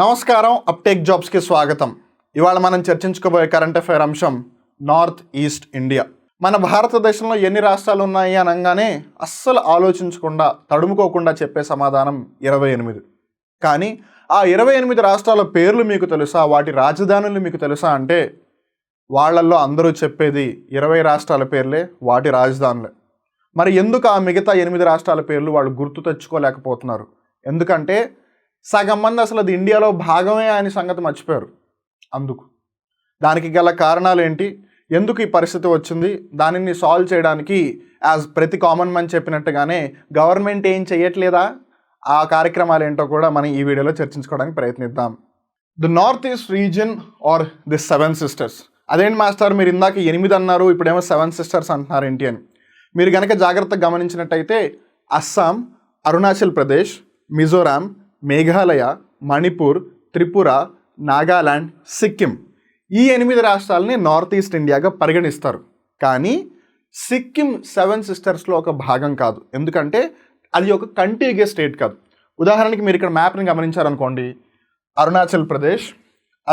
నమస్కారం, అప్టేక్ జాబ్స్కి స్వాగతం. ఇవాళ మనం చర్చించుకోబోయే కరెంట్ అఫైర్ అంశం నార్త్ ఈస్ట్ ఇండియా. మన భారతదేశంలో ఎన్ని రాష్ట్రాలు ఉన్నాయి అనగానే అస్సలు ఆలోచించకుండా తడుముకోకుండా చెప్పే సమాధానం 28. కానీ ఆ 28 రాష్ట్రాల పేర్లు మీకు తెలుసా, వాటి రాజధానులు మీకు తెలుసా అంటే వాళ్ళల్లో అందరూ చెప్పేది 20 రాష్ట్రాల పేర్లే, వాటి రాజధానులే. మరి ఎందుకు ఆ మిగతా 8 రాష్ట్రాల పేర్లు వాళ్ళు గుర్తు తెచ్చుకోలేకపోతున్నారు? ఎందుకంటే సగం మంది అసలు అది ఇండియాలో భాగమే అనే సంగతి మర్చిపోయారు. దానికి గల కారణాలు ఏంటి, ఎందుకు ఈ పరిస్థితి వచ్చింది, దానిని సాల్వ్ చేయడానికి యాజ్ ప్రతి కామన్ మ్యాన్ చెప్పినట్టుగానే గవర్నమెంట్ ఏం చేయట్లేదా, ఆ కార్యక్రమాలు ఏంటో కూడా మనం ఈ వీడియోలో చర్చించుకోవడానికి ప్రయత్నిద్దాం. The north east region are the 7 sisters. అదేంటి మాస్టర్, మీరు ఇందాక 8 అన్నారు, ఇప్పుడేమో 7 సిస్టర్స్ అంటున్నారు ఏంటి అని మీరు కనుక జాగ్రత్తగా గమనించినట్టయితే అస్సాం, అరుణాచల్ ప్రదేశ్, మిజోరాం, మేఘాలయ, మణిపూర్, త్రిపుర, నాగాలాండ్, సిక్కిం, ఈ 8 రాష్ట్రాలని నార్త్ ఈస్ట్ ఇండియాగా పరిగణిస్తారు. కానీ సిక్కిం 7 సిస్టర్స్లో ఒక భాగం కాదు, ఎందుకంటే అది ఒక కంటిగ్యూస్ స్టేట్ కాదు. ఉదాహరణకి మీరు ఇక్కడ మ్యాప్ని గమనించారనుకోండి, అరుణాచల్ ప్రదేశ్,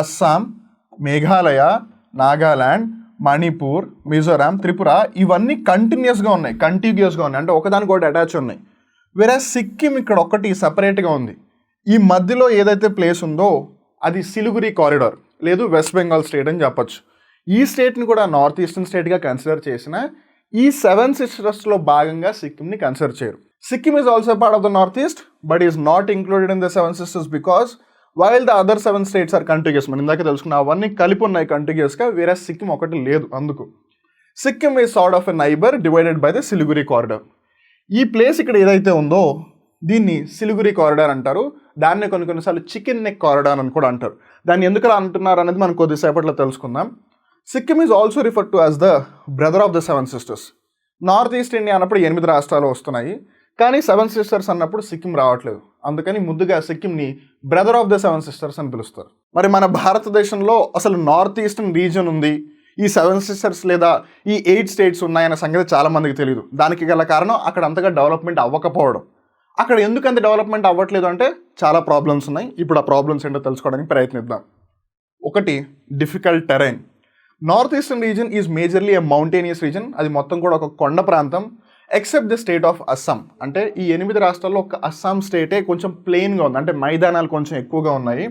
అస్సాం, మేఘాలయ, నాగాలాండ్, మణిపూర్, మిజోరాం, త్రిపుర ఇవన్నీ కంటిగ్యూస్గా ఉన్నాయి, అంటే ఒకదానికొకటి అటాచ్ ఉన్నాయి. వేరే సిక్కిం ఇక్కడ ఒకటి సపరేట్గా ఉంది. ఈ మధ్యలో ఏదైతే ప్లేస్ ఉందో అది సిలిగురి కారిడార్ లేదు వెస్ట్ బెంగాల్ స్టేట్ అని చెప్పొచ్చు. ఈ స్టేట్ని కూడా నార్త్ ఈస్టర్న్ స్టేట్గా కన్సిడర్ చేసిన ఈ 7 సిస్టర్స్లో భాగంగా సిక్కింని కన్సిడర్ చేయరు. Sikkim is also part of the north east but is not included in the 7 sisters because while the other 7 states are contiguous. మనం ఇందాక తెలుసుకున్న అవన్నీ కలిపి ఉన్నాయి కంటిగ్యూస్గా, వేరే సిక్కిం ఒకటి లేదు. అందుకు Sikkim is sort of a neighbour divided by the Siliguri corridor. ఈ ప్లేస్ ఇక్కడ ఏదైతే ఉందో దీన్ని సిలిగురి కారిడార్ అంటారు. దాన్ని కొన్నిసార్లు చికెన్ నెక్ కారిడార్ అని కూడా అంటారు. దాన్ని ఎందుకు అంటున్నారు అనేది మనం కొద్దిసేపట్లో తెలుసుకుందాం. Sikkim is also refer to as the brother of the 7 sisters. North east India అన్నప్పుడు 8 రాష్ట్రాలు వస్తున్నాయి, కానీ 7 సిస్టర్స్ అన్నప్పుడు సిక్కిం రావట్లేదు. అందుకని ముద్దుగా సిక్కింని బ్రదర్ ఆఫ్ ద 7 సిస్టర్స్ అని పిలుస్తారు. మరి మన భారతదేశంలో అసలు నార్త్ ఈస్టర్న్ రీజియన్ ఉంది, ఈ 7 సిస్టర్స్ లేదా ఈ 8 స్టేట్స్ ఉన్నాయన్న సంగతి చాలామందికి తెలియదు. దానికి గల కారణం అక్కడ అంతగా డెవలప్మెంట్ అవ్వకపోవడం. అక్కడ ఎందుకు అంత డెవలప్మెంట్ అవ్వట్లేదు అంటే చాలా ప్రాబ్లమ్స్ ఉన్నాయి. ఇప్పుడు ఆ ప్రాబ్లమ్స్ ఏంటో తెలుసుకోవడానికి ప్రయత్నిద్దాం. ఒకటి, difficult terrain. North eastern region is majorly a mountainous reason. అది మొత్తం కూడా ఒక కొండ ప్రాంతం except the state of Assam. అంటే ఈ 8 రాష్ట్రాల్లో ఒక అస్సాం స్టేటే కొంచెం ప్లెయిన్గా ఉంది, అంటే మైదానాలు కొంచెం ఎక్కువగా ఉన్నాయి.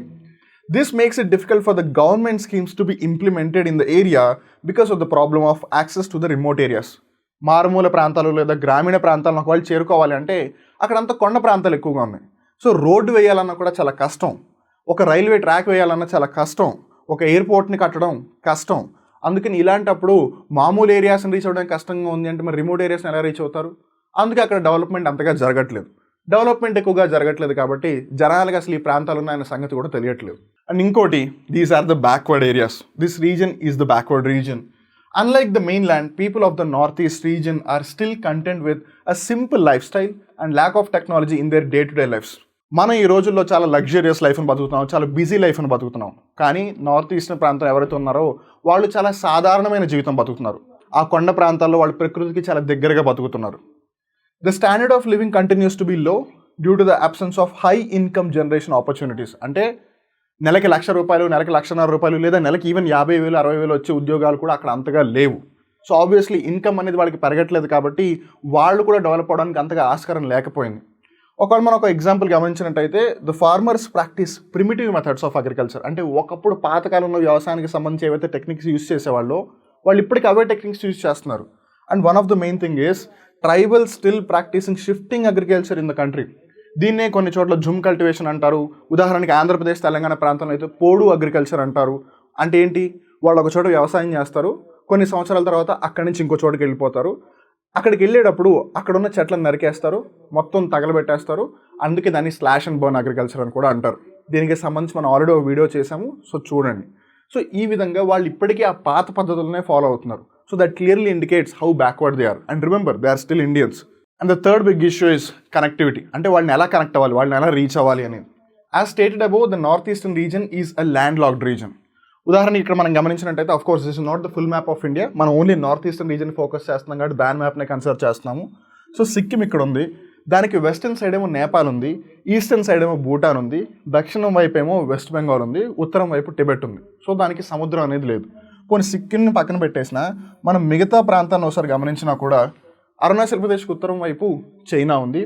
This makes it difficult for the government schemes to be implemented in the area because of the problem of access to the remote areas. మారుమూల ప్రాంతాలు లేదా గ్రామీణ ప్రాంతాలను ఒకవేళ చేరుకోవాలి అంటే అక్కడంతా కొండ ప్రాంతాలు ఎక్కువగా ఉన్నాయి. సో రోడ్డు వేయాలన్నా కూడా చాలా కష్టం, ఒక రైల్వే ట్రాక్ వేయాలన్నా చాలా కష్టం, ఒక ఎయిర్పోర్ట్ని కట్టడం కష్టం. అందుకని ఇలాంటప్పుడు మామూలు ఏరియాస్ని రీచ్ అవ్వడానికి కష్టంగా ఉంది అంటే మరి రిమోట్ ఏరియాస్ని ఎలా రీచ్ అవుతారు? అందుకే అక్కడ డెవలప్మెంట్ అంతగా జరగట్లేదు. డెవలప్మెంట్ ఎక్కువగా జరగట్లేదు కాబట్టి జనాలకు అసలు ఈ ప్రాంతాలు ఉన్నాయన్న సంగతి కూడా తెలియట్లేదు. అండ్ ఇంకోటి, these are the backward areas. This region is the backward region. Unlike the mainland, people of the northeast region are still content with a simple lifestyle and lack of technology in their day-to-day lives. మనం ఈ రోజుల్లో చాలా luxurious లైఫ్ని బతుకుతున్నాం, చాలా busy లైఫ్ని బతుకుతున్నాం. కానీ నార్త్ ఈస్టర్న్ ప్రాంతం ఎవరైతే ఉన్నారో వాళ్ళు చాలా సాధారణమైన జీవితం బతుకుతున్నారు. ఆ కొండ ప్రాంతాల్లో వాళ్ళు ప్రకృతికి చాలా దగ్గరగా బతుకుతున్నారు. The standard of living continues to be low due to the absence of high income generation opportunities. అంటే నెలకి ₹1,00,000, నెలకి ₹1,50,000 లేదా నెలకి ఈవెన్ 50,000, 60,000 వచ్చే ఉద్యోగాలు కూడా అక్కడ అంతగా లేవు. సో ఆబ్వియస్లీ ఇన్కమ్ అనేది వాళ్ళకి పెరగట్లేదు కాబట్టి వాళ్ళు కూడా డెవలప్ అవడానికి అంతగా ఆస్కారం లేకపోయింది. ఒకవేళ మనం ఒక ఎగ్జాంపుల్ గమనించినట్టయితే the farmers practice primitive methods of agriculture. అంటే ఒకప్పుడు పాతకాలంలో వ్యవసాయానికి సంబంధించి ఏవైతే టెక్నిక్స్ యూజ్ చేసేవాళ్ళో వాళ్ళు ఇప్పటికీ అవే టెక్నిక్స్ యూజ్ చేస్తున్నారు. And one of the main thing is tribal still practising shifting agriculture in the country. దీన్నే కొన్ని చోట్ల జుమ్ కల్టివేషన్ అంటారు. ఉదాహరణకి ఆంధ్రప్రదేశ్, తెలంగాణ ప్రాంతంలో అయితే పోడు అగ్రికల్చర్ అంటారు. అంటే ఏంటి, వాళ్ళు ఒక చోట వ్యవసాయం చేస్తారు, కొన్ని సంవత్సరాల తర్వాత అక్కడి నుంచి ఇంకో చోటుకి వెళ్ళిపోతారు. అక్కడికి వెళ్ళేటప్పుడు అక్కడున్న చెట్లను నరికేస్తారు, మొత్తం తగలబెట్టేస్తారు. అందుకే దాన్ని స్లాష్ అండ్ బర్న్ అగ్రికల్చర్ అని కూడా అంటారు. దీనికి సంబంధించి మనం ఆల్రెడీ ఒక వీడియో చేసాము, సో చూడండి. సో ఈ విధంగా వాళ్ళు ఇప్పటికీ ఆ పాత పద్ధతులనే ఫాలో అవుతున్నారు. So that clearly indicates how backward they are. And remember, they are still Indians. And the third big issue is connectivity. అంటే వాళ్ళని ఎలా కనెక్ట్ అవ్వాలి, వాళ్ళని ఎలా రీచ్ అవ్వాలి అనేది. As stated above, the north eastern region is a land locked region. ఉదాహరణ ఇక్కడ మనం గమనించినట్టయితే, of course this is not the full map of India. మనం only north eastern region focus చేస్తున్నాం కాబట్టి దాని మ్యాప్ని కన్సిడర్ చేస్తున్నాము. సో సిక్కిం ఇక్కడ ఉంది, దానికి వెస్టర్న్ సైడ్ ఏమో నేపాల్ ఉంది, ఈస్టర్న్ సైడ్ ఏమో భూటాన్ ఉంది, దక్షిణం వైపు ఏమో వెస్ట్ బెంగాల్ ఉంది, ఉత్తరం వైపు టిబెట్ ఉంది. సో దానికి సముద్రం అనేది లేదు. పోనీ సిక్కింని పక్కన పెట్టేసిన మనం మిగతా ప్రాంతాన్ని ఒకసారి గమనించినా కూడా అరుణాచల్ ప్రదేశ్కి ఉత్తరం వైపు చైనా ఉంది,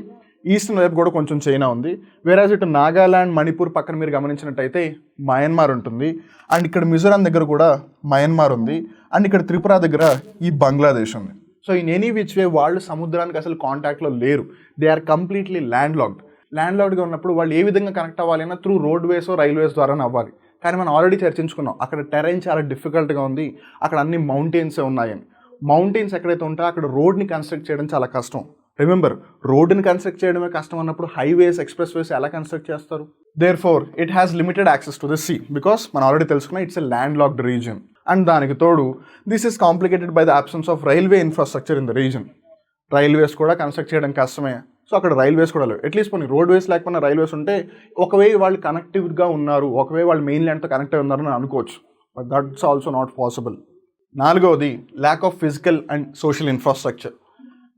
ఈస్టర్న్ వైపు కూడా కొంచెం చైనా ఉంది. వేరేజ్ ఇటు నాగాలాండ్, మణిపూర్ పక్కన మీరు గమనించినట్టయితే మయన్మార్ ఉంటుంది. అండ్ ఇక్కడ మిజోరాం దగ్గర కూడా మయన్మార్ ఉంది. అండ్ ఇక్కడ త్రిపుర దగ్గర ఈ బంగ్లాదేశ్ ఉంది. So in any which way వాళ్ళు సముద్రానికి అసలు కాంటాక్ట్లో లేరు. దే ఆర్ కంప్లీట్లీ ల్యాండ్లాక్డ్గా ఉన్నప్పుడు వాళ్ళు ఏ విధంగా కనెక్ట్ అవ్వాలన్నా త్రూ రోడ్వేస్ రైల్వేస్ ద్వారానే అవ్వాలి. కానీ మనం ఆల్రెడీ చర్చించుకున్నాం అక్కడ టెరైన్ చాలా డిఫికల్ట్గా ఉంది, అక్కడ అన్ని మౌంటైన్సే ఉన్నాయని. మౌంటైన్స్ ఎక్కడైతే ఉంటాయో అక్కడ రోడ్ని కన్స్ట్రక్ట్ చేయడం చాలా కష్టం. రిమెంబర్, రోడ్డుని కన్స్ట్రక్ట్ చేయడమే కష్టం అన్నప్పుడు హైవేస్, ఎక్స్ప్రెస్ వేస్ ఎలా కన్స్ట్రక్ట్ చేస్తారు? There for it has limited access to the sea because మనం ఆల్రెడీ తెలుసుకున్నాం it's a land locked region. And దానికి తోడు this is complicated by the absence of railway infrastructure in the region. Railways కూడా construct చేయడం కష్టమే. So అక్కడ railways కూడా లేవు. అట్లీస్ట్ కొన్ని రోడ్వేస్ లేకపోయినా రైల్వేస్ ఉంటే ఒకవే వాళ్ళు కనెక్టివ్గా ఉన్నారు, ఒకవే వాళ్ళు మెయిన్ ల్యాండ్తో కనెక్ట్ అయి ఉన్నారని అనుకోవచ్చు. But that's also not possible. నాలుగవది lack of physical and social infrastructure.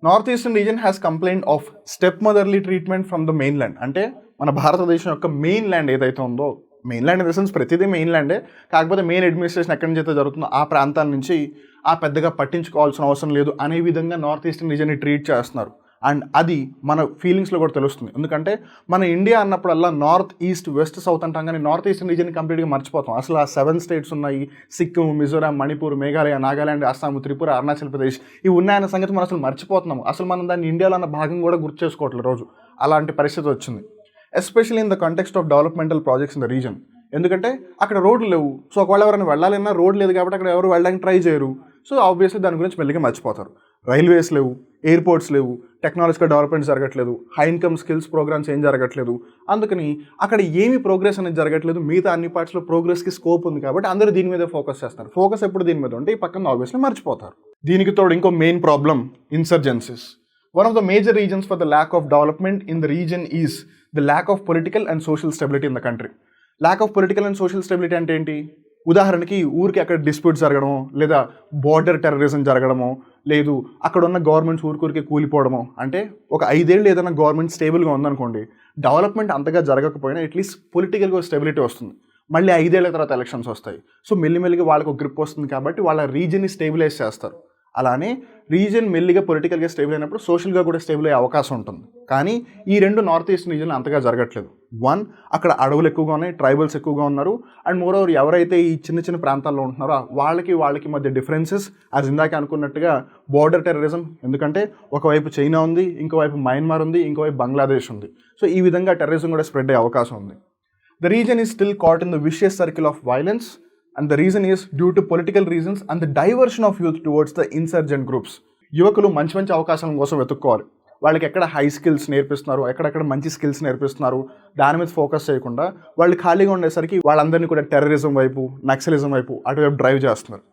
North eastern region has complaint of stepmotherly treatment from the mainland. అంటే మన భారతదేశం యొక్క మెయిన్ ల్యాండ్ ఏదైతే ఉందో, mainland in the sense ప్రతిదీ మెయిన్ ల్యాండే, కాకపోతే మెయిన్ అడ్మినిస్ట్రేషన్ ఎక్కడి నుంచి అయితే జరుగుతుందో ఆ ప్రాంతాల నుంచి పెద్దగా పట్టించుకోవాల్సిన అవసరం లేదు అనే విధంగా నార్త్ ఈస్టర్న్ రీజన్ని ట్రీట్ చేస్తున్నారు. అండ్ అది మన ఫీలింగ్స్లో కూడా తెలుస్తుంది. ఎందుకంటే మన ఇండియా అన్నప్పుడల్లా నార్త్ ఈస్ట్ వెస్ట్ సౌత్ అంటాం, కానీ నార్త్ ఈస్టర్న్ రీజన్ కంప్లీట్గా మర్చిపోతాం. అసలు ఆ 7 స్టేట్స్ ఉన్నాయి, సిక్కిం, మిజోరాం, మణిపూర్, మేఘాలయ, నాగాలాండ్, అస్సాం, త్రిపుర, అరుణాచల్ ప్రదేశ్, ఇవి ఉన్నాయన్న సంగతి మనం అసలు మర్చిపోతున్నాము. అసలు మనం దాన్ని ఇండియాలో అన్న భాగం కూడా గుర్తు చేసుకోవట్లేదు రోజు. అలాంటి పరిస్థితి వచ్చింది, especially in the context of developmental projects in the reason. ఎందుకంటే అక్కడ రోడ్లు లేవు. సో ఒకవేళ ఎవరైనా వెళ్ళాలన్నా రోడ్ లేదు కాబట్టి అక్కడ ఎవరు వెళ్ళడానికి ట్రై చేయరు. సో ఆబ్వియస్లీ దాని గురించి మెల్లిగా మర్చిపోతారు. రైల్వేస్ లేవు, ఎయిర్పోర్ట్స్ లేవు, టెక్నాలజికల్ డెవలప్మెంట్ జరగట్లేదు, హై ఇన్కమ్ స్కిల్స్ ప్రోగ్రామ్స్ ఏం జరగట్లేదు. అందుకని అక్కడ ఏమి ప్రోగ్రెస్ అనేది జరగట్లేదు. మిగతా అన్ని పార్ట్స్లో ప్రోగ్రెస్కి స్కోప్ ఉంది కాబట్టి అందరూ దీని మీద ఫోకస్ చేస్తారు. ఫోకస్ ఎప్పుడు దీని మీద ఉంటే ఈ పక్కన ఆబ్వియస్లీ మర్చిపోతారు. దీనికి తోడు ఇంకో main problem insurgencies. One of the major reasons for the lack of development in the region is the lack of political and social stability in the country. Lack of political and social stability అంటే ఏంటి? ఉదాహరణకి ఊరికి అక్కడ disputes జరగడమో, లేదా border terrorism జరగడమో, లేదు అక్కడ ఉన్న governments ఊరికే కూలిపోవడమో. అంటే ఒక 5 ఏళ్ళు ఏదైనా గవర్నమెంట్ స్టేబుల్గా ఉందనుకోండి, డెవలప్మెంట్ అంతగా జరగకపోయినా అట్లీస్ట్ పొలిటికల్గా స్టెబిలిటీ వస్తుంది. మళ్ళీ 5 ఏళ్ల తర్వాత ఎలక్షన్స్ వస్తాయి. సో మెల్లిమెల్లిగా వాళ్ళకు ఒక గ్రిప్ వస్తుంది కాబట్టి వాళ్ళ రీజన్ని స్టేబిలైజ్ చేస్తారు. అలానే రీజన్ మెల్లిగా పొలిటికల్గా స్టేబుల్ అయినప్పుడు సోషల్గా కూడా స్టేబుల్ అయ్యే అవకాశం ఉంటుంది. కానీ ఈ రెండు నార్త్ ఈస్ట్ రీజన్లో అంతగా జరగట్లేదు. వన్, అక్కడ అడవులు ఎక్కువగా ఉన్నాయి, ట్రైబల్స్ ఎక్కువగా ఉన్నారు. అండ్ మోరోవర్ ఎవరైతే ఈ చిన్న చిన్న ప్రాంతాల్లో ఉంటున్నారో వాళ్ళకి మధ్య డిఫరెన్సెస్, అది ఇందాక అనుకున్నట్టుగా బార్డర్ టెర్రరిజం. ఎందుకంటే ఒకవైపు చైనా ఉంది, ఇంకోవైపు మయన్మార్ ఉంది, ఇంకోవైపు బంగ్లాదేశ్ ఉంది. సో ఈ విధంగా టెర్రరిజం కూడా స్ప్రెడ్ అయ్యే అవకాశం ఉంది. The region is still caught in the vicious circle of violence. And the reason is due to political reasons and the diversion of youth towards the insurgent groups. యువకులు మంచి మంచి అవకాశాల కోసం వెతుక్కోవాలి. వాళ్ళకి ఎక్కడ హై స్కిల్స్ నేర్పిస్తున్నారు, ఎక్కడెక్కడ మంచి స్కిల్స్ నేర్పిస్తున్నారు, దాని మీద ఫోకస్ చేయకుండా వాళ్ళు ఖాళీగా ఉండేసరికి వాళ్ళందరినీ కూడా టెర్రరిజం వైపు, నక్సలిజం వైపు అటువైపు డ్రైవ్ చేస్తున్నారు.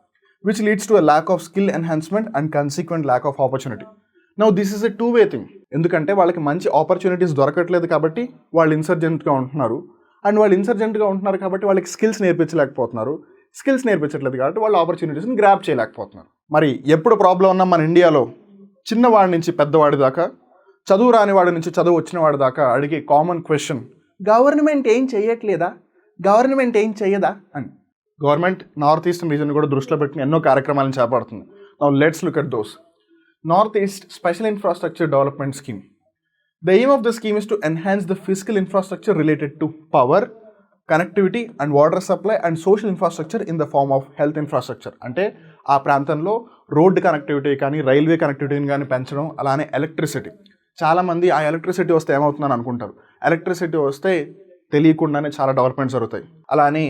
Which leads to a lack of skill enhancement and consequent lack of opportunity. Now this is a 2-way thing. ఎందుకంటే వాళ్ళకి మంచి ఆపర్చునిటీస్ దొరకట్లేదు కాబట్టి వాళ్ళు ఇన్సర్జెంట్గా ఉంటున్నారు. అండ్ వాళ్ళు ఇన్సర్జెంట్గా ఉంటున్నారు కాబట్టి వాళ్ళకి స్కిల్స్ నేర్పించలేకపోతున్నారు. స్కిల్స్ నేర్పించట్లేదు కాబట్టి వాళ్ళు ఆపర్చునిటీస్ని గ్రాప్ చేయలేకపోతున్నారు. మరి ఎప్పుడు ప్రాబ్లం ఉన్నా మన ఇండియాలో చిన్నవాడి నుంచి పెద్దవాడి దాకా, చదువు రానివాడి నుంచి చదువు వచ్చిన వాడి దాకా అడిగే కామన్ క్వశ్చన్, గవర్నమెంట్ ఏం చేయట్లేదా, గవర్నమెంట్ ఏం చేయదా అని. గవర్నమెంట్ నార్త్ ఈస్టర్న్ రీజన్ కూడా దృష్టిలో పెట్టుకుని ఎన్నో కార్యక్రమాలను చేపడుతుంది. Now let's look at those. North east special infrastructure development scheme. The aim of the scheme is to enhance the physical infrastructure related to power, connectivity and water supply and social infrastructure in the form of health infrastructure. అంటే ఆ ప్రాంతంలో road connectivity కానీ, railway కనెక్టివిటీని కానీ పెంచడం. అలానే electricity. చాలామంది ఆ ఎలక్ట్రిసిటీ వస్తే ఏమవుతుందని అనుకుంటారు. ఎలక్ట్రిసిటీ వస్తే తెలియకుండానే చాలా డెవలప్మెంట్స్ జరుగుతాయి. అలానే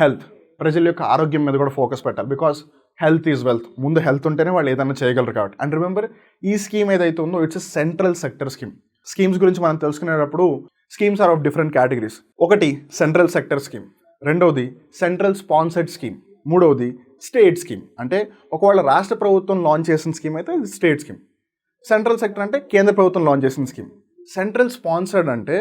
హెల్త్, ప్రజల యొక్క ఆరోగ్యం మీద కూడా ఫోకస్ పెట్టాలి. Because health is wealth. ముందు హెల్త్ ఉంటేనే వాళ్ళు ఏదైనా చేయగలరు కాబట్టి. అండ్ రిమెంబర్, ఈ స్కీమ్ ఏదైతే ఉందో it's central sector scheme. Schemes గురించి మనం తెలుసుకునేటప్పుడు schemes are of different categories. ఒకటి సెంట్రల్ సెక్టర్ స్కీమ్, రెండవది సెంట్రల్ స్పాన్సర్డ్ స్కీమ్, మూడవది స్టేట్ స్కీమ్. అంటే ఒకవేళ రాష్ట్ర ప్రభుత్వం లాంచ్ చేసిన స్కీమ్ అయితే ఇది స్టేట్ స్కీమ్. సెంట్రల్ సెక్టర్ అంటే కేంద్ర ప్రభుత్వం లాంచ్ చేసిన స్కీమ్. సెంట్రల్ స్పాన్సర్డ్ అంటే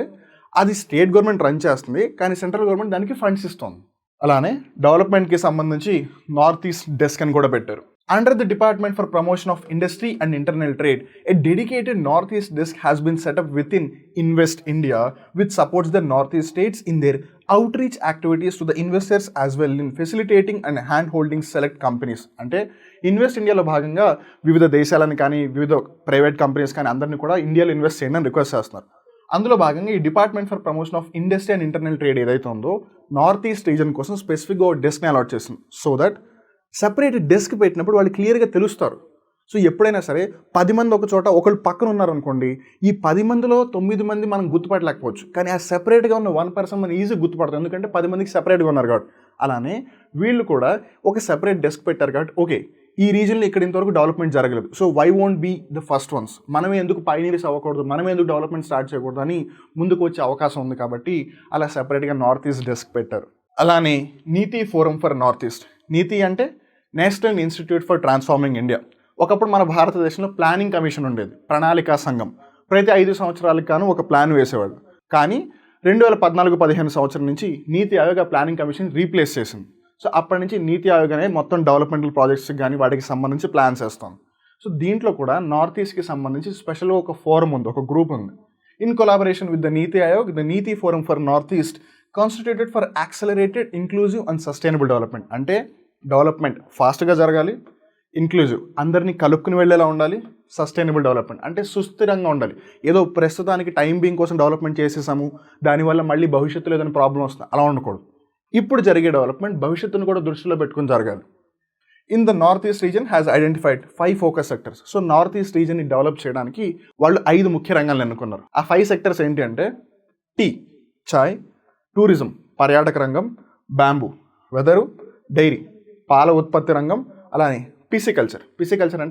అది స్టేట్ గవర్నమెంట్ రన్ చేస్తుంది, కానీ సెంట్రల్ గవర్నమెంట్ దానికి ఫండ్స్ ఇస్తుంది. అలానే డెవలప్మెంట్కి సంబంధించి నార్త్ ఈస్ట్ డెస్క్ అని కూడా పెట్టారు. Under the Department for Promotion of Industry and Internal Trade, a dedicated Northeast desk has been set up within Invest India, which supports the Northeast states in their outreach activities to the investors as well in facilitating and hand-holding select companies. అంటే invest ఇండియాలో భాగంగా వివిధ దేశాలను కానీ వివిధ private companies కానీ అందరినీ కూడా ఇండియాలో ఇన్వెస్ట్ చేయండి అని రిక్వెస్ట్ చేస్తున్నారు. అందులో భాగంగా ఈ department for promotion of industry and internal trade ఏదైతే ఉందో నార్త్ ఈస్ట్ రీజన్ కోసం స్పెసిఫిక్గా ఒక డెస్క్ని అలాట్ చేస్తుంది. సో దట్ సెపరేట్ డెస్క్ పెట్టినప్పుడు వాళ్ళు క్లియర్గా తెలుస్తారు. సో ఎప్పుడైనా సరే 10 మంది ఒక చోట ఒకళ్ళు పక్కన ఉన్నారనుకోండి, ఈ 10 మందిలో 9 మంది మనం గుర్తుపట్టలేకపోవచ్చు, కానీ ఆ సెపరేట్గా ఉన్న 1 పర్సన్ మనం ఈజీగా గుర్తుపడతాం, ఎందుకంటే 10 మందికి సెపరేట్గా ఉన్నారు కాబట్టి. అలానే వీళ్ళు కూడా ఒక సెపరేట్ డెస్క్ పెట్టారు కాబట్టి ఓకే ఈ రీజన్లో ఇక్కడ ఇంతవరకు డెవలప్మెంట్ జరగలేదు, so why won't be the first ones, మనమే ఎందుకు పైనీర్స్ అవ్వకూడదు, మనమే ఎందుకు డెవలప్మెంట్ స్టార్ట్ చేయకూడదు అని ముందుకు వచ్చే అవకాశం ఉంది కాబట్టి అలా సెపరేట్గా నార్త్ ఈస్ట్ డెస్క్ పెట్టారు. అలానే నీతి ఫోరం ఫర్ నార్త్ ఈస్ట్. నీతి అంటే national institute for transforming India. ఒకప్పుడు మన భారతదేశంలో ప్లానింగ్ కమిషన్ ఉండేది, ప్రణాళికా సంఘం. ప్రతి 5 సంవత్సరాలకు గాను ఒక ప్లాన్ వేసేవాడు. కానీ 2014-15 సంవత్సరం నుంచి నీతి ఆయోగ్ ఆ ప్లానింగ్ కమిషన్ రీప్లేస్ చేసింది. సో అప్పటి నుంచి నీతి ఆయోగ్ అనేది మొత్తం డెవలప్మెంటల్ ప్రాజెక్ట్స్కి కానీ వాటికి సంబంధించి ప్లాన్స్ వేస్తాం. సో దీంట్లో కూడా నార్త్ ఈస్ట్కి సంబంధించి స్పెషల్గా ఒక ఫోరం ఉంది, ఒక గ్రూప్ ఉంది. In collaboration with the NITI Aayog, the NITI forum for north east constituted for accelerated inclusive and sustainable development. అంటే డెవలప్మెంట్ ఫాస్ట్గా జరగాలి, ఇన్క్లూజివ్ అందరినీ కలుపుకుని వెళ్ళేలా ఉండాలి, సస్టైనబుల్ డెవలప్మెంట్ అంటే సుస్థిరంగా ఉండాలి. ఏదో ప్రస్తుతానికి టైం బీయింగ్ కోసం డెవలప్మెంట్ చేసేసాము, దానివల్ల మళ్ళీ భవిష్యత్తులో ఏదైనా ప్రాబ్లం వస్తుంది అలా ఉండకూడదు. ఇప్పుడు జరిగే డెవలప్మెంట్ భవిష్యత్తును కూడా దృష్టిలో పెట్టుకుని జరగాలి. In the north east region has identified 5 focus sectors. So north east రీజన్ని డెవలప్ చేయడానికి వాళ్ళు 5 ముఖ్య రంగాలను ఎన్నుకున్నారు. ఆ 5 సెక్టర్స్ ఏంటి అంటే టీ, చాయ్, టూరిజం, పర్యాటక రంగం, బ్యాంబూ, వెదరు, డైరీ, పాల ఉత్పత్తి రంగం, అలానే పిసికల్చర్. పిసికల్చర్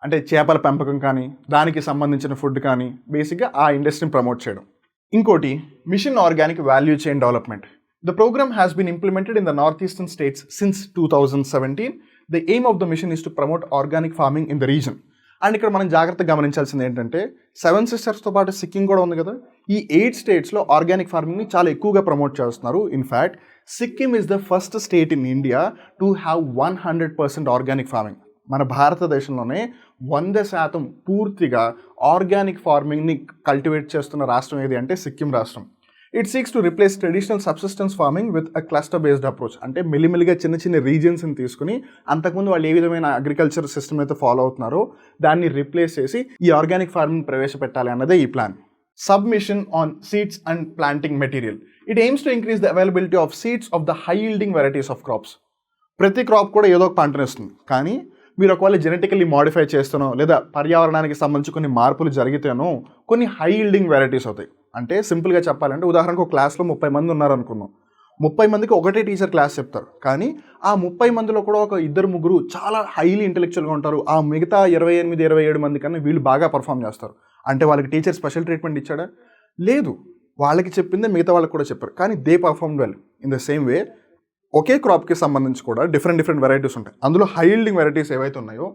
అంటే చేపల పెంపకం కానీ దానికి సంబంధించిన ఫుడ్ కానీ బేసిక్గా ఆ ఇండస్ట్రీని ప్రమోట్ చేయడం. ఇంకోటి mission organic value chain development. The program has been implemented in the northeastern states since 2017. The aim of the mission is to promote organic farming in the region. And ఇక్కడ మనం జాగ్రత్తగా గమనించాల్సింది ఏంటంటే 7 సిస్టర్స్తో పాటు సిక్కిం కూడా ఉంది కదా, ఈ 8 స్టేట్స్లో ఆర్గానిక్ ఫార్మింగ్ని చాలా ఎక్కువగా ప్రమోట్ చేస్తున్నారు. In fact Sikkim is the first state in India to have 100% organic farming. మన భారతదేశంలోనే 100% పూర్తిగా ఆర్గానిక్ ఫార్మింగ్ని కల్టివేట్ చేస్తున్న రాష్ట్రం ఏది అంటే సిక్కిం రాష్ట్రం. It seeks to replace traditional subsistence farming with a cluster based approach. అంటే మెల్లిమెల్లిగా చిన్న చిన్న రీజియన్స్ని తీసుకుని అంతకుముందు వాళ్ళు ఏ విధమైన అగ్రికల్చర్ సిస్టమ్ అయితే ఫాలో అవుతున్నారో దాన్ని రిప్లేస్ చేసి ఈ ఆర్గానిక్ ఫార్మింగ్ ప్రవేశపెట్టాలి అన్నదే ఈ plan. Submission on seeds and planting material. It AIIMS to increase the availability of seeds of the high yielding varieties of crops. ప్రతి క్రాప్ కూడా ఏదో ఒక పంటనిస్తుంది, కానీ మీరు ఒకవేళ జెనెటికల్లీ మాడిఫై చేస్తానో లేదా పర్యావరణానికి సంబంధించి కొన్ని మార్పులు జరిగితేనో కొన్ని హై ఈల్డింగ్ వెరైటీస్ అవుతాయి. అంటే సింపుల్గా చెప్పాలంటే ఉదాహరణకు ఒక క్లాస్లో 30 మంది ఉన్నారనుకున్నాం, 30 మందికి ఒకటే టీచర్ క్లాస్ చెప్తారు, కానీ ఆ 30 మందిలో కూడా ఒక 2-3 చాలా హైలీ ఇంటెలెక్చువల్గా ఉంటారు. ఆ మిగతా 28-27 మంది కన్నా వీళ్ళు బాగా పర్ఫామ్ చేస్తారు. అంటే వాళ్ళకి టీచర్ స్పెషల్ ట్రీట్మెంట్ ఇచ్చాడా? లేదు, వాళ్ళకి చెప్పిందే మిగతా వాళ్ళకి కూడా చెప్పారు, కానీ they perform well. In the same way ఒకే క్రాప్కి సంబంధించి కూడా డిఫరెంట్ వెరైటీస్ ఉంటాయి. అందులో హై ఈల్డింగ్ వెరైటీస్ ఏవైతే ఉన్నాయో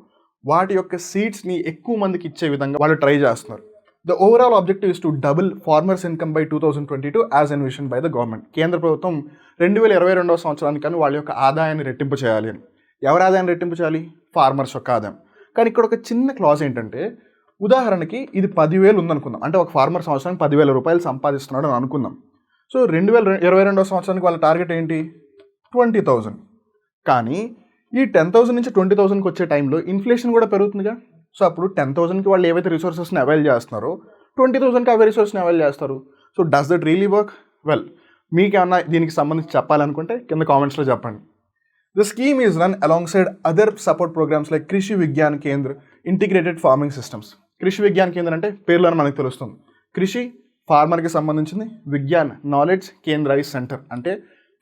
వాటి యొక్క సీడ్స్ని ఎక్కువ మందికి ఇచ్చే విధంగా వాళ్ళు ట్రై చేస్తున్నారు. The overall objective is to double farmers' income by 2022 as envisioned by the government. కేంద్ర ప్రభుత్వం 2022వ సంవత్సరానికి కానీ వాళ్ళ యొక్క ఆదాయాన్ని రెట్టింపు చేయాలి అని. ఎవరి ఆదాయాన్ని రెట్టింపు చేయాలి? ఫార్మర్స్ యొక్క ఆదాయం. కానీ ఇక్కడ ఒక చిన్న క్లాజ్ ఏంటంటే ఉదాహరణకి ఇది 10,000 ఉందనుకుందాం, అంటే ఒక ఫార్మర్ సంవత్సరానికి 10,000 రూపాయలు సంపాదిస్తున్నాడు అని అనుకుందాం. సో 2022వ సంవత్సరానికి వాళ్ళ టార్గెట్ ఏంటి? 20,000. కానీ ఈ 10,000 నుంచి 20,000కి వచ్చే టైంలో ఇన్ఫ్లేషన్ కూడా పెరుగుతుందిగా. సో అప్పుడు 10,000కి వాళ్ళు ఏవైతే రిసోర్సెస్ని అవైల్ చేస్తున్నారో 20,000కి అవే రిసోర్స్ని అవైల్ చేస్తారు. So does that really work? Well, మీకేమన్నా దీనికి సంబంధించి చెప్పాలనుకుంటే కింద కామెంట్స్లో చెప్పండి. The scheme is run alongside other support programs like Krishi Vigyan కేంద్ర, ఇంటిగ్రేటెడ్ ఫార్మింగ్ సిస్టమ్స్. కృషి విజ్ఞాన్ కేంద్ర అంటే పేర్లోనే మనకు తెలుస్తుంది. కృషి ఫార్మర్కి సంబంధించింది, విజ్ఞాన్ నాలెడ్జ్, కేంద్ర ఈజ్ సెంటర్. అంటే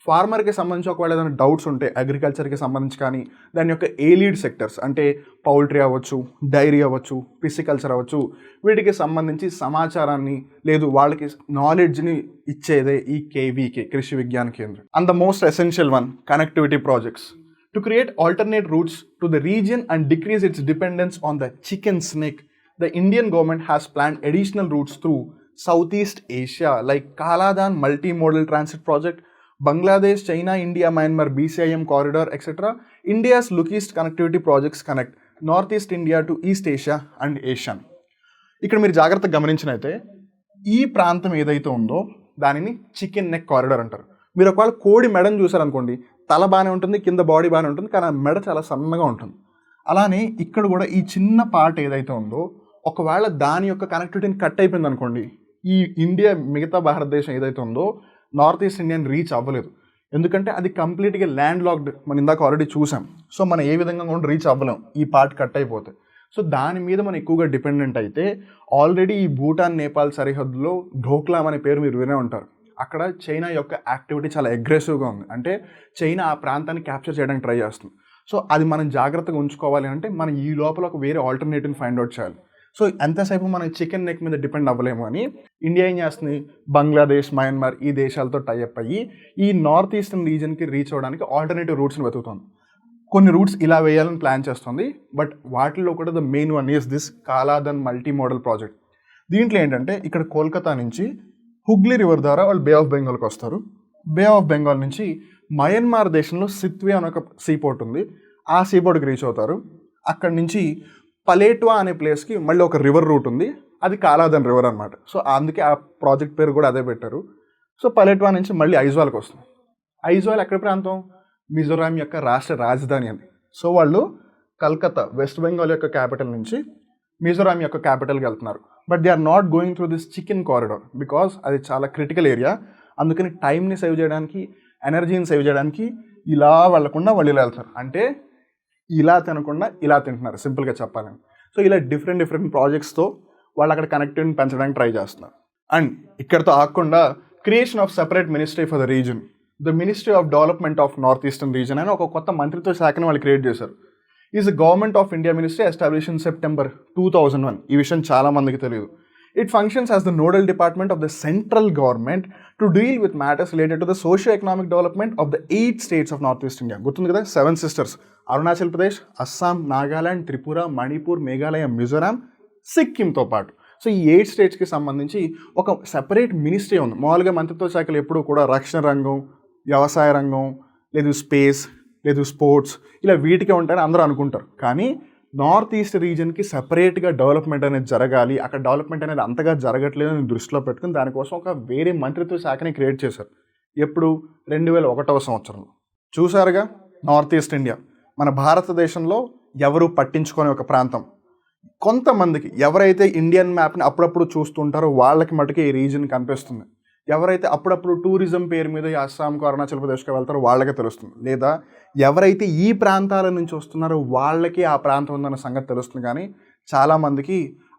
ఫార్మర్కి సంబంధించి ఒకవేళ ఏదైనా డౌట్స్ ఉంటే అగ్రికల్చర్కి సంబంధించి కానీ దాని యొక్క లీడ్ సెక్టర్స్ అంటే పౌల్ట్రీ అవ్వచ్చు, డైరీ అవ్వచ్చు, పిసికల్చర్ అవ్వచ్చు, వీటికి సంబంధించి సమాచారాన్ని లేదు వాళ్ళకి నాలెడ్జ్ని ఇచ్చేదే ఈ KVK, Krishi Vigyan Kendra. And the most essential one, connectivity projects to create alternate routes to the region and decrease its dependence on the chicken snake. The Indian government has planned additional routes through Southeast Asia like Kaladan Multimodal Transit Project, Bangladesh, China, India, Myanmar, BCIM corridor etcetera. India's look east connectivity projects connect north east India to east Asia and ASEAN. ఇక్కడ మీరు జాగ్రత్తగా గమనించినైతే ఈ ప్రాంతం ఏదైతే ఉందో దానిని chicken neck corridor అంటారు. మీరు ఒకవేళ కోడి మెడను చూసారనుకోండి, తల బాగానే ఉంటుంది, కింద బాడీ బాగానే ఉంటుంది, కానీ ఆ మెడ చాలా సన్నగా ఉంటుంది. అలానే ఇక్కడ కూడా ఈ చిన్న పార్ట్ ఏదైతే ఉందో ఒకవేళ దాని యొక్క కనెక్టివిటీని కట్ అయిపోయింది అనుకోండి, ఈ ఇండియా మిగతా భారతదేశం ఏదైతే ఉందో నార్త్ ఈస్ట్ ఇండియన్ రీచ్ అవ్వలేదు. ఎందుకంటే అది కంప్లీట్గా ల్యాండ్ లాక్డ్, మనం ఇందాక ఆల్రెడీ చూసాం. సో మనం ఏ విధంగా కూడా రీచ్ అవ్వలేం ఈ పార్ట్ కట్ అయిపోతే. సో దాని మీద మనం ఎక్కువగా డిపెండెంట్ అయితే ఆల్రెడీ ఈ భూటాన్, నేపాల్ సరిహద్దులో ఢోక్లాం అనే పేరు మీరు వినే ఉంటారు. అక్కడ చైనా యొక్క యాక్టివిటీ చాలా అగ్రెసివ్గా ఉంది. అంటే చైనా ఆ ప్రాంతాన్ని క్యాప్చర్ చేయడానికి ట్రై చేస్తుంది. సో అది మనం జాగ్రత్తగా ఉంచుకోవాలి అంటే మనం ఈ లోపల ఒక వేరే ఆల్టర్నేటివ్ని ఫైండ్ అవుట్ చేయాలి. సో ఎంతసేపు మనం చికెన్ నెక్ మీద డిపెండ్ అవ్వలేము అని ఇండియా ఏం చేస్తుంది, బంగ్లాదేశ్, మయన్మార్ ఈ దేశాలతో టైఅప్ అయ్యి ఈ నార్త్ ఈస్టర్న్ రీజన్కి రీచ్ అవ్వడానికి ఆల్టర్నేటివ్ రూట్స్ని వెతుకుతుంది. కొన్ని రూట్స్ ఇలా వేయాలని ప్లాన్ చేస్తుంది. బట్ వాటిల్లో కూడా the main one is this Kaladan multimodal project. దీంట్లో ఏంటంటే ఇక్కడ కోల్కతా నుంచి హుగ్లీ రివర్ ద్వారా వాళ్ళు బే ఆఫ్ బెంగాల్కి వస్తారు. బే ఆఫ్ బెంగాల్ నుంచి మయన్మార్ దేశంలో సిత్వే అనే ఒక సీపోర్ట్ ఉంది, ఆ సీపోర్ట్కి రీచ్ అవుతారు. అక్కడి నుంచి పలేట్వా అనే ప్లేస్కి మళ్ళీ ఒక రివర్ రూట్ ఉంది, అది కాలాదన్ రివర్ అనమాట. సో అందుకే ఆ ప్రాజెక్ట్ పేరు కూడా అదే పెట్టారు. సో పలేట్వా నుంచి మళ్ళీ ఐజ్వాల్కి వస్తుంది. ఐజ్వాల్ ఎక్కడ ప్రాంతం, మిజోరాం యొక్క రాష్ట్ర రాజధాని అని. సో వాళ్ళు కల్కత్తా, వెస్ట్ బెంగాల్ యొక్క క్యాపిటల్ నుంచి మిజోరాం యొక్క క్యాపిటల్కి వెళ్తున్నారు. But they are not going through this chicken corridor because అది చాలా క్రిటికల్ ఏరియా. అందుకని టైంని సేవ్ చేయడానికి, ఎనర్జీని సేవ్ చేయడానికి ఇలా వెళ్ళకుండా వాళ్ళు ఇలా వెళ్తారు. అంటే ఇలా తినకుండా ఇలా తింటున్నారు సింపుల్గా చెప్పాలని. సో ఇలా డిఫరెంట్ ప్రాజెక్ట్స్తో వాళ్ళు అక్కడ కనెక్టివిటీని పెంచడానికి ట్రై చేస్తున్నారు. అండ్ ఇక్కడితో ఆగకుండా creation of separate ministry for the reason, the ministry of development of north eastern reason అని ఒక కొత్త మంత్రిత్వ శాఖని వాళ్ళు క్రియేట్ చేశారు. Is the government of India ministry establish in September 2001. ఈ విషయం చాలా మందికి తెలియదు. It functions as the nodal department of the central government to deal with matters related to the socio-economic development of the 8 states of Northeast India. గుర్తుంది కదా, 7 sisters: Arunachal Pradesh, Assam, Nagaland, Tripura, Manipur, Meghalaya, Mizoram, సిక్కింతో పాటు. So ఈ 8 స్టేట్స్కి సంబంధించి ఒక సెపరేట్ మినిస్ట్రీ ఉంది. మామూలుగా మంత్రిత్వ శాఖలు ఎప్పుడూ కూడా రక్షణ రంగం, వ్యవసాయ రంగం, లేదు స్పేస్, లేదు స్పోర్ట్స్, ఇలా వీటికే ఉంటాయని అందరూ అనుకుంటారు. కానీ నార్త్ ఈస్ట్ రీజన్కి సపరేట్గా డెవలప్మెంట్ అనేది జరగాలి, అక్కడ డెవలప్మెంట్ అనేది అంతగా జరగట్లేదని దృష్టిలో పెట్టుకుని దానికోసం ఒక వేరే మంత్రిత్వ శాఖని క్రియేట్ చేశారు. ఎప్పుడు 2001వ సంవత్సరంలో. చూసారుగా, నార్త్ ఈస్ట్ ఇండియా మన భారతదేశంలో ఎవరు పట్టించుకునే ఒక ప్రాంతం. కొంతమందికి ఎవరైతే ఇండియన్ మ్యాప్ని అప్పుడప్పుడు చూస్తుంటారో వాళ్ళకి మటుకే ఈ రీజన్ కనిపిస్తుంది. ఎవరైతే అప్పుడప్పుడు టూరిజం పేరు మీద అస్సాంకు, అరుణాచల్ ప్రదేశ్కి వెళ్తారో వాళ్ళకే తెలుస్తుంది. లేదా ఎవరైతే ఈ ప్రాంతాల నుంచి వస్తున్నారో వాళ్ళకి ఆ ప్రాంతం ఉందన్న సంగతి తెలుస్తుంది. కానీ చాలామందికి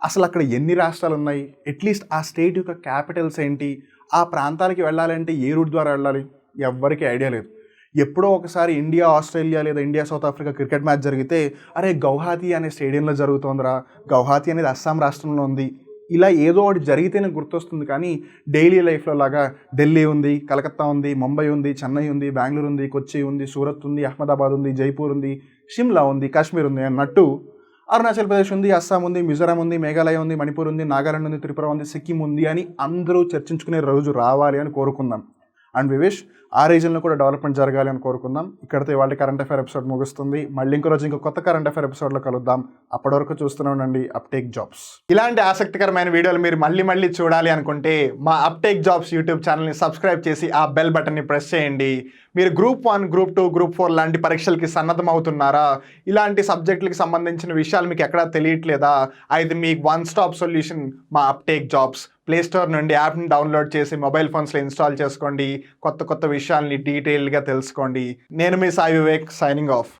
అసలు అక్కడ ఎన్ని రాష్ట్రాలు ఉన్నాయి, అట్లీస్ట్ ఆ స్టేట్ యొక్క క్యాపిటల్స్ ఏంటి, ఆ ప్రాంతాలకి వెళ్ళాలంటే ఏ రూట్ ద్వారా వెళ్ళాలి, ఎవ్వరికీ ఐడియా లేదు. ఎప్పుడో ఒకసారి ఇండియా ఆస్ట్రేలియా లేదా India south Africa cricket match జరిగితే, అరే గౌహాతి అనే స్టేడియంలో జరుగుతోందిరా, గౌహాతి అనేది అస్సాం రాష్ట్రంలో ఉంది, ఇలా ఏదో ఒకటి జరిగితేనే గుర్తొస్తుంది. కానీ డైలీ లైఫ్లో లాగా ఢిల్లీ ఉంది, కలకత్తా ఉంది, ముంబై ఉంది, చెన్నై ఉంది, బెంగళూరు ఉంది, కొచ్చి ఉంది, సూరత్ ఉంది, అహ్మదాబాద్ ఉంది, జైపూర్ ఉంది, షిమ్లా ఉంది, కాశ్మీర్ ఉంది అన్నట్టు అరుణాచల్ ప్రదేశ్ ఉంది, అస్సాం ఉంది, మిజోరాం ఉంది, మేఘాలయ ఉంది, మణిపూర్ ఉంది, నాగాలాండ్ ఉంది, త్రిపుర ఉంది, సిక్కిం ఉంది అని అందరూ చర్చించుకునే రోజు రావాలి అని కోరుకుందాం. అండ్ వి విష్ ఆ రీజన్లో కూడా డెవలప్మెంట్ జరగాలి అని కోరుకుందాం. ఇక్కడితో ఇవాళ కరెంట్ అఫైర్ ఎపిసోడ్ ముగుస్తుంది. మళ్ళీ ఇంకో రోజు ఇంకో కొత్త కరెంట్ అఫైర్ ఎపిసోడ్లో కలుద్దాం. అప్పటి వరకు చూస్తూనే ఉండండి అప్టేక్ జాబ్స్. ఇలాంటి ఆసక్తికరమైన వీడియోలు మీరు మళ్ళీ చూడాలి అనుకుంటే మా అప్టేక్ జాబ్స్ యూట్యూబ్ ఛానల్ని సబ్స్క్రైబ్ చేసి ఆ బెల్ బటన్ని ప్రెస్ చేయండి. మీరు Group 1, Group 2, Group 4 లాంటి పరీక్షలకి సన్నద్ధం అవుతున్నారా? ఇలాంటి సబ్జెక్టులకి సంబంధించిన విషయాలు మీకు ఎక్కడా తెలియట్లేదా? అయితే మీకు 1 స్టాప్ సొల్యూషన్ మా అప్టేక్ జాబ్స్. ప్లేస్టోర్ నుండి యాప్ని డౌన్లోడ్ చేసి మొబైల్ ఫోన్స్లో ఇన్స్టాల్ చేసుకోండి. కొత్త విషయాల్ని డీటెయిల్గా తెలుసుకోండి. నేను మీ సాయి వివేక్, సైనింగ్ ఆఫ్.